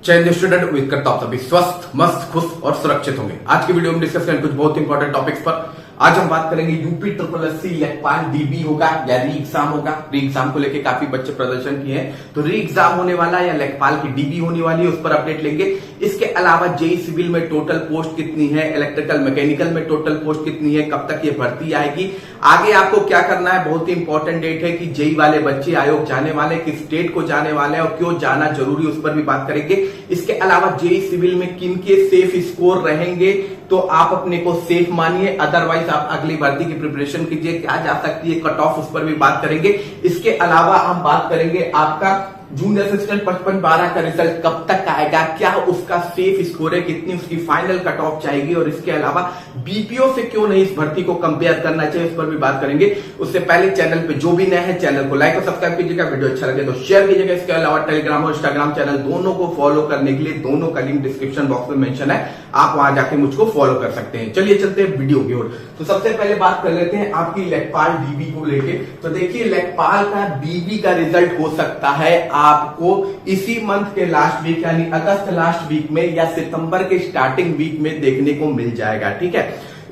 चयन स्टूडेंट उम्मीद करता हूं सभी स्वस्थ मस्त खुश और सुरक्षित होंगे। आज की वीडियो में डिस्कस करेंगे कुछ बहुत इंपॉर्टेंट टॉपिक्स पर। आज हम बात करेंगे यूपी ट्रिपल एससी लेखपाल डीबी होगा या री एग्जाम होगा। री एग्जाम को लेके काफी बच्चे प्रदर्शन किए हैं, तो री एग्जाम होने वाला या लेखपाल की डीबी होने वाली है, उस पर अपडेट लेंगे। इसके अलावा जेई सिविल में टोटल पोस्ट कितनी है, इलेक्ट्रिकल मैकेनिकल में टोटल पोस्ट कितनी है, कब तक ये भर्ती आएगी, आगे आपको क्या करना है। बहुत ही इंपॉर्टेंट डेट है कि जेई वाले बच्चे आयोग जाने वाले, किस स्टेट को जाने वाले हैं और क्यों जाना जरूरी, उस पर भी बात करेंगे। इसके अलावा जेई सिविल में किन के सेफ स्कोर रहेंगे, तो आप अपने को सेफ मानिए, अदरवाइज आप अगली भर्ती की प्रिपरेशन कीजिए, क्या जा सकती है कट ऑफ, उस पर भी बात करेंगे। इसके अलावा हम बात करेंगे आपका जूनियर असिस्टेंट 55-12 का रिजल्ट कब तक आएगा, क्या उसका सेफ स्कोर है, कितनी उसकी फाइनल कट ऑफ जाएगी, और इसके अलावा बीपीओ से क्यों नहीं इस भर्ती को कंपेयर करना चाहिए, उस पर भी बात करेंगे। उससे पहले चैनल पे जो भी नए हैं चैनल को लाइक और सब्सक्राइब कीजिएगा, वीडियो अच्छा लगे तो शेयर कीजिएगा। इसके अलावा टेलीग्राम और इंस्टाग्राम चैनल दोनों को फॉलो करने के लिए दोनों का लिंक डिस्क्रिप्शन बॉक्स में मेंशन है, आप वहां जाके मुझको फॉलो कर सकते हैं। चलिए चलते हैं वीडियो की ओर। तो सबसे पहले बात कर लेते हैं आपकी लेखपाल डीबी को लेके। तो देखिए लेखपाल का डीबी का रिजल्ट हो सकता है आपको इसी मंथ के लास्ट वीक यानी अगस्त लास्ट वीक में या सितंबर के स्टार्टिंग वीक में देखने को मिल जाएगा। ठीक है,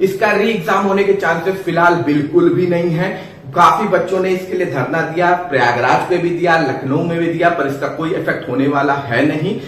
इसका री एग्जाम होने के चांसेस फिलहाल बिल्कुल भी नहीं है। काफी बच्चों ने इसके लिए धरना दिया, प्रयागराज पे भी दिया, लखनऊ में भी दिया, पर इसका कोई इफेक्ट होने वाला है नहीं।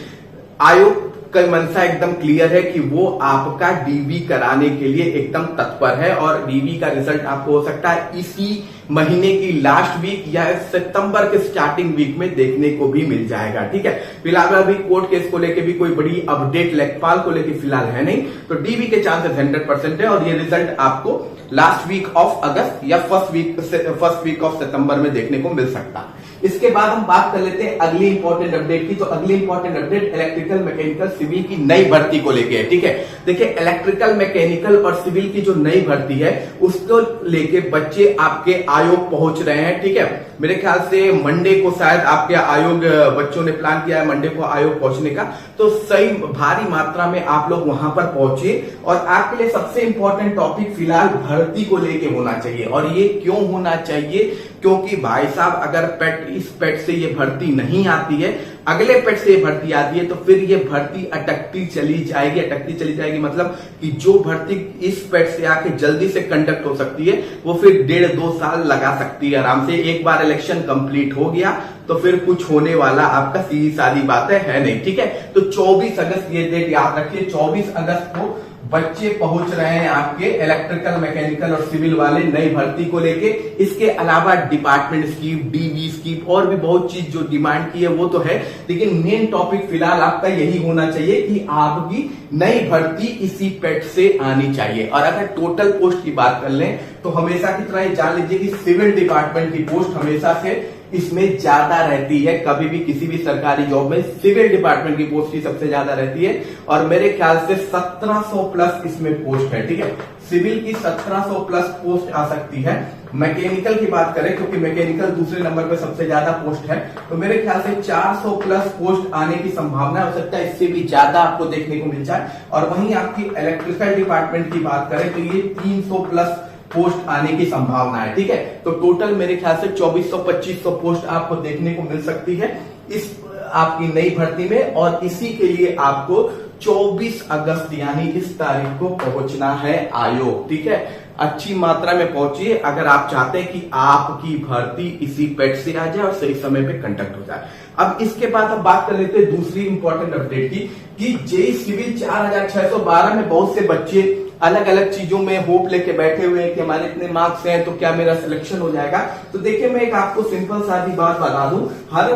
आयोग का मंशा एकदम क्लियर है कि वो आपका डीबी कराने के लिए एकदम तत्पर है और डीबी का रिजल्ट आपको हो सकता है इसी महीने की लास्ट वीक या सितंबर के स्टार्टिंग वीक में देखने को भी मिल जाएगा। ठीक है, फिलहाल अभी कोर्ट केस को लेके भी कोई बड़ी अपडेट लेखपाल को लेके फिलहाल है नहीं, तो डीबी के चांसेस 100% है और ये रिजल्ट आपको लास्ट वीक ऑफ अगस्त या फर्स्ट वीक ऑफ सितंबर में देखने को मिल सकता है। इसके बाद हम बात कर लेते हैं अगली इंपॉर्टेंट अपडेट की। तो अगली important update electrical mechanical civil की नई भर्ती को लेके है। ठीक है, देखिए इलेक्ट्रिकल मैकेनिकल और सिविल की जो नई भर्ती है उसको लेके बच्चे आपके आयोग पहुंच रहे हैं। ठीक है, मेरे ख्याल से मंडे को शायद आपके आयोग बच्चों ने प्लान किया है मंडे को आयोग पहुंचने का, तो सही भारी मात्रा में आप लोग वहां पर पहुंचिए। और आपके लिए सबसे इंपॉर्टेंट टॉपिक फिलहाल भर्ती को लेके होना चाहिए, और ये क्यों होना चाहिए, क्योंकि भाई साहब अगर इस पेट से ये भर्ती नहीं आती है, अगले पेट से ये भर्ती आती है, तो फिर ये भर्ती अटकती चली जाएगी। मतलब कि जो भर्ती इस पेट से आके जल्दी से कंडक्ट हो सकती है वो फिर 1.5-2 साल लगा सकती है आराम से। एक बार इलेक्शन कंप्लीट हो गया तो फिर कुछ होने वाला आपका सीधी सादी बात है नहीं। ठीक है, तो 24 अगस्त ये डेट याद रखिए, 24 अगस्त को बच्चे पहुंच रहे हैं आपके इलेक्ट्रिकल मैकेनिकल और सिविल वाले नई भर्ती को लेके। इसके अलावा डिपार्टमेंट स्कीम, डीबी स्कीम और भी बहुत चीज जो डिमांड की है वो तो है, लेकिन मेन टॉपिक फिलहाल आपका यही होना चाहिए कि आपकी नई भर्ती इसी पेट से आनी चाहिए। और अगर टोटल पोस्ट की बात कर लें तो हमेशा की तरह जान लीजिए कि सिविल डिपार्टमेंट की पोस्ट हमेशा से इसमें ज्यादा रहती है। कभी भी किसी भी सरकारी जॉब में सिविल डिपार्टमेंट की पोस्ट ही सबसे ज्यादा रहती है और मेरे ख्याल से 1700 प्लस इसमें पोस्ट है। ठीक है, सिविल की 1700 प्लस पोस्ट आ सकती है। मैकेनिकल की बात करें क्योंकि मैकेनिकल दूसरे नंबर पे सबसे ज्यादा पोस्ट है, तो मेरे ख्याल से 400 प्लस पोस्ट आने की संभावना हो सकता है, इससे भी ज्यादा आपको देखने को मिल जाए। और वहीं आपकी इलेक्ट्रिकल डिपार्टमेंट की बात करें तो ये 300 प्लस पोस्ट आने की संभावना है। ठीक है, तो टोटल मेरे ख्याल से 2400-2500 पोस्ट आपको देखने को मिल सकती है इस आपकी नई भर्ती में, और इसी के लिए आपको 24 अगस्त यानी इस तारीख को पहुंचना है आयोग। ठीक है, अच्छी मात्रा में पहुंचिए अगर आप चाहते हैं कि आपकी भर्ती इसी पेट से आ जाए और सही समय पे कंडक्ट हो जाए। अब इसके बाद हम बात कर लेते हैं दूसरी इंपॉर्टेंट अपडेट की कि जेई सिविल 4612 में बहुत से बच्चे अलग अलग चीजों में होप लेके बैठे हुए हैं कि हमारे इतने मार्क्स हैं तो क्या मेरा सिलेक्शन हो जाएगा। तो देखिए मैं एक आपको सिंपल सादी बात बता दूं, हर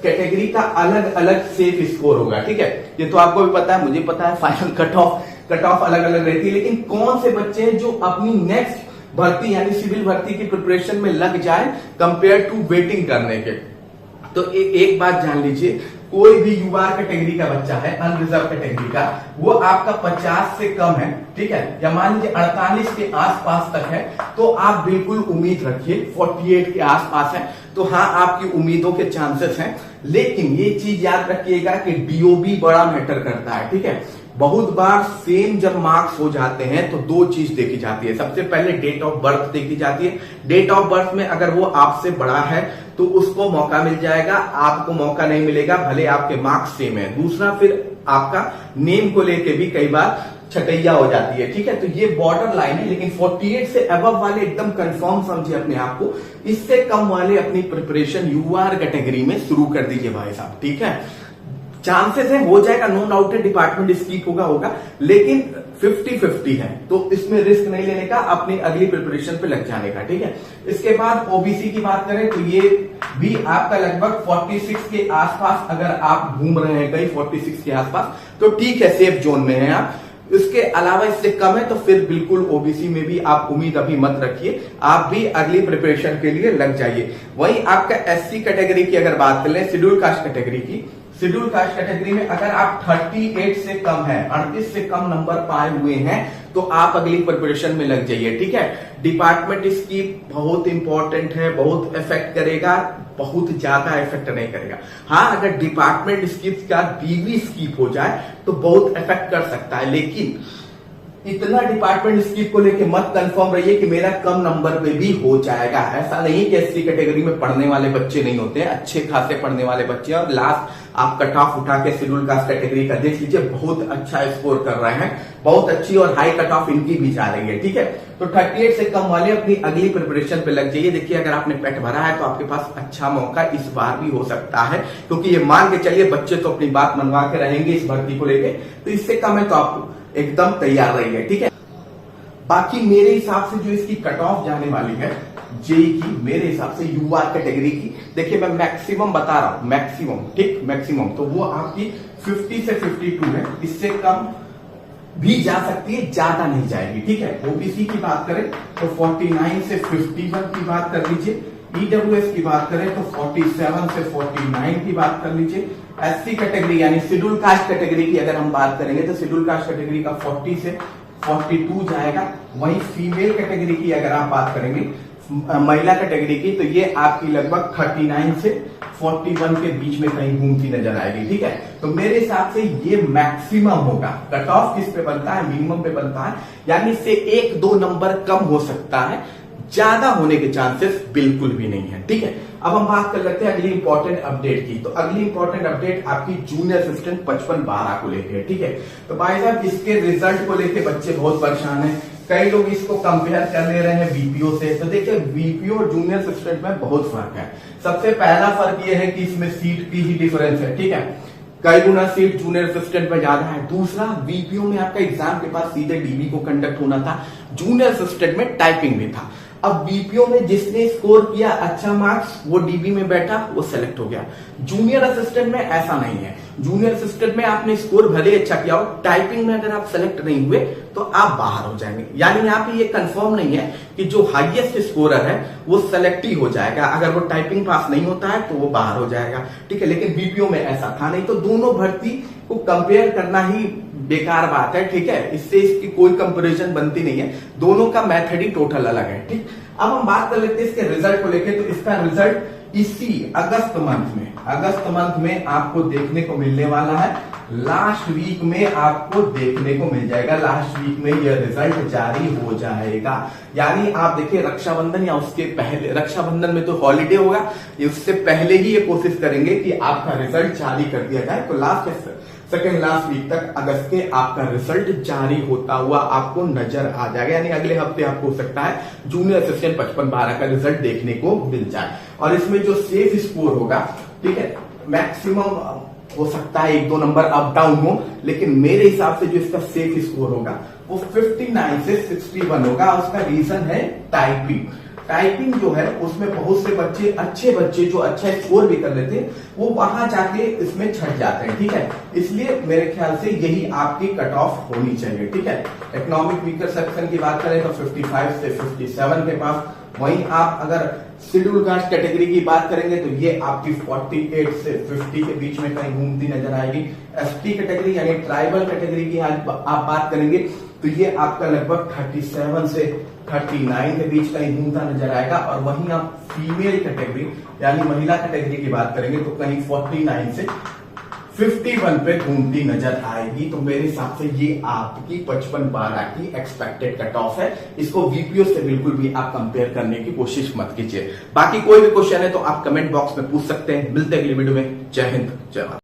कैटेगरी का अलग अलग सेफ स्कोर होगा। ठीक है, ये तो आपको भी पता है, मुझे पता है, फाइनल कट ऑफ अलग अलग रहती है। लेकिन कौन से बच्चे हैं जो अपनी नेक्स्ट भर्ती यानी सिविल भर्ती की प्रिपरेशन में लग जाए कंपेयर टू वेटिंग करने के, तो एक बात जान लीजिए, कोई भी युवा कैटेगरी का बच्चा है, अनरिजर्व कैटेगरी का, वो आपका 50 से कम है, ठीक है, या मान लीजिए 48 के आसपास तक है, तो आप बिल्कुल उम्मीद रखिए 48 के आसपास है तो हाँ आपकी उम्मीदों के चांसेस हैं। लेकिन ये चीज याद रखिएगा कि डीओबी बड़ा मैटर करता है। ठीक है, बहुत बार सेम जब मार्क्स हो जाते हैं तो दो चीज देखी जाती है। सबसे पहले डेट ऑफ बर्थ देखी जाती है। डेट ऑफ बर्थ में अगर वो आपसे बड़ा है तो उसको मौका मिल जाएगा, आपको मौका नहीं मिलेगा, भले आपके मार्क्स सेम है। दूसरा, फिर आपका नेम को लेके भी कई बार छटैया हो जाती है, ठीक है। तो ये बॉर्डर लाइन है, लेकिन 48 से अबव वाले एकदम कंफर्म समझिए अपने आप को। इससे कम वाले अपनी प्रिपरेशन यूआर कैटेगरी में शुरू कर दीजिए भाई साहब, ठीक है। चांसेस है हो जाएगा, नो डाउट है, डिपार्टमेंट स्कीप होगा, लेकिन 50-50 है, तो इसमें रिस्क नहीं लेने का, अपनी अगली प्रिपरेशन पे लग जाने का, ठीक है। इसके बाद ओबीसी की बात करें तो ये भी आपका लगभग 46 के आसपास, अगर आप घूम रहे हैं कहीं 46 के आसपास तो ठीक है, सेफ जोन में है आप। इसके अलावा इससे कम है तो फिर बिल्कुल ओबीसी में भी आप उम्मीद अभी मत रखिए, आप भी अगली प्रिपरेशन के लिए लग जाइए। वहीं आपका एससी कैटेगरी की अगर बात कर लें, शेड्यूल कास्ट कैटेगरी की, शेड्यूल कास्ट कैटेगरी में अगर आप 38 से कम है, 38 से कम नंबर पाए हुए हैं तो आप अगली प्रिपरेशन में लग जाइए, ठीक है। डिपार्टमेंट इसकी बहुत इंपॉर्टेंट है, बहुत इफेक्ट करेगा, बहुत ज्यादा इफेक्ट नहीं करेगा। हाँ, अगर डिपार्टमेंट स्किप का डीवी स्किप हो जाए तो बहुत इफेक्ट कर सकता है, लेकिन इतना डिपार्टमेंट स्किप को लेके मत कंफर्म रहिए कि मेरा कम नंबर पे भी हो जाएगा। ऐसा नहीं कि एससी कैटेगरी में पढ़ने वाले बच्चे नहीं होते हैं, अच्छे खासे पढ़ने वाले बच्चे हैं। और लास्ट आप कट ऑफ उठा के शेड्यूल कास्ट कैटेगरी का देख लीजिए, बहुत अच्छा स्कोर कर रहे हैं, बहुत अच्छी और हाई कट ऑफ इनकी भी जा रही है, ठीक है। तो 38 से कम वाले अपनी अगली प्रिपरेशन पे लग जाइए। देखिए, अगर आपने पेट भरा है तो आपके पास अच्छा मौका इस बार भी हो सकता है, क्योंकि ये मान के चलिए बच्चे तो अपनी बात मनवा के रहेंगे इस भर्ती को लेके, तो इससे कम है तो आप एकदम तैयार रहिए, ठीक है। बाकी मेरे हिसाब से जो इसकी कट ऑफ जाने वाली है जेई की, मेरे हिसाब से यूआर कैटेगरी की, देखिए मैं मैक्सिमम बता रहा हूं, मैक्सिमम, ठीक, मैक्सिमम तो वो आपकी 50 से 52 है, इससे कम भी जा सकती है, ज्यादा नहीं जाएगी, ठीक है। ओबीसी की बात करें तो 49 से 51 की बात कर लीजिए। ईडब्ल्यूएस की बात करें तो 47 से 49 की बात कर लीजिए। एससी कैटेगरी यानी शेड्यूल कास्ट कैटेगरी की अगर हम बात करेंगे तो शेड्यूल कास्ट कैटेगरी का 40 से 42 जाएगा। वहीं फीमेल कैटेगरी की अगर आप बात करेंगे, महिला कैटेगरी की, तो ये आपकी लगभग 39 से 41 के बीच में कहीं घूमती नजर आएगी, ठीक है। तो मेरे हिसाब से ये मैक्सिमम होगा। कट ऑफ किस पे बनता है? मिनिमम पे बनता है, यानी इससे 1-2 नंबर कम हो सकता है, ज्यादा होने के चांसेस बिल्कुल भी नहीं है, ठीक है। अब हम बात कर लेते हैं अगली इंपॉर्टेंट अपडेट की। तो अगली इंपॉर्टेंट अपडेट आपकी जूनियर असिस्टेंट 55-12 को लेके है, ठीक है। तो भाई साहब, इसके रिजल्ट को लेके बच्चे बहुत परेशान हैं। कई लोग इसको कंपेयर कर ले रहे हैं बीपीओ से। तो देखिए, बीपीओ और जूनियर असिस्टेंट में बहुत फर्क है। सबसे पहला फर्क यह है कि इसमें सीट की ही डिफरेंस है, ठीक है। कई गुना सीट जूनियर असिस्टेंट में ज्यादा है। दूसरा, बीपीओ में आपका एग्जाम के पास सीधे डीबी को कंडक्ट होना था, जूनियर असिस्टेंट में टाइपिंग भी था। अब बीपीओ में जिसने स्कोर किया अच्छा मार्क्स, वो डीबी में बैठा, वो सेलेक्ट हो गया। जूनियर असिस्टेंट में ऐसा नहीं है। जूनियर असिस्टेंट में आपने स्कोर भले अच्छा किया हो, टाइपिंग में अगर आप सेलेक्ट नहीं हुए तो आप बाहर हो जाएंगे। यानी यहाँ पे ये कंफर्म नहीं है कि जो हाईएस्ट स्कोरर है वो सेलेक्ट ही हो जाएगा, अगर वो टाइपिंग पास नहीं होता है तो वो बाहर हो जाएगा, ठीक है। लेकिन बीपीओ में ऐसा था नहीं, तो दोनों भर्ती को कंपेयर करना ही बेकार बात है, ठीक है। इससे इसकी कोई कंपैरिजन बनती नहीं है, दोनों का मेथड ही टोटल अलग है, ठीक। अब हम बात कर लेते हैं इसके रिजल्ट को लेके। तो इसका रिजल्ट इसी अगस्त मंथ में आपको देखने को मिलने वाला है। लास्ट वीक में आपको देखने को मिल जाएगा, लास्ट वीक में यह रिजल्ट जारी हो जाएगा। यानी आप देखिए, रक्षाबंधन या उसके पहले, रक्षाबंधन में तो हॉलीडे होगा, उससे पहले ही ये कोशिश करेंगे कि आपका रिजल्ट जारी कर दिया जाए। तो सेकेंड लास्ट वीक तक अगस्त के आपका रिजल्ट जारी होता हुआ आपको नजर आ जाएगा। यानी अगले हफ्ते आपको हो सकता है जूनियर असिस्टेंट 55-12 का रिजल्ट देखने को मिल जाए। और इसमें जो सेफ स्कोर होगा, ठीक है, मैक्सिमम हो सकता है 1-2 नंबर अप डाउन हो, लेकिन मेरे हिसाब से जो इसका सेफ स्कोर होगा वो 59 से 61 होगा। उसका रीजन है टाइपिंग। टाइपिंग जो है उसमें बहुत से बच्चे, अच्छे बच्चे जो अच्छा स्कोर भी कर लेते हैं, वो वहां जाके इसमें छट जाते हैं, ठीक है। इसलिए मेरे ख्याल से यही आपकी कट ऑफ होनी चाहिए, ठीक है। इकोनॉमिक वीकर सेक्शन की बात करें तो 55 से 57 के पास। वहीं आप अगर शेड्यूल कास्ट कैटेगरी की बात करेंगे तो ये आपकी 48 से 50 के बीच में कहीं घूमती नजर आएगी। एसटी कैटेगरी यानी ट्राइबल कैटेगरी की आप बात करेंगे तो ये आपका लगभग 37 से 39 के बीच कहीं घूमता नजर आएगा। और वहीं आप फीमेल कैटेगरी यानी महिला कैटेगरी की बात करेंगे तो कहीं 49 से 51 पे घूमती नजर आएगी। तो मेरे हिसाब से ये आपकी 55-12 की एक्सपेक्टेड कट ऑफ है। इसको वीपीओ से बिल्कुल भी आप कंपेयर करने की कोशिश मत कीजिए। बाकी कोई भी क्वेश्चन है तो आप कमेंट बॉक्स में पूछ सकते हैं। मिलते हैं अगली वीडियो में। जय हिंद, जय भारत।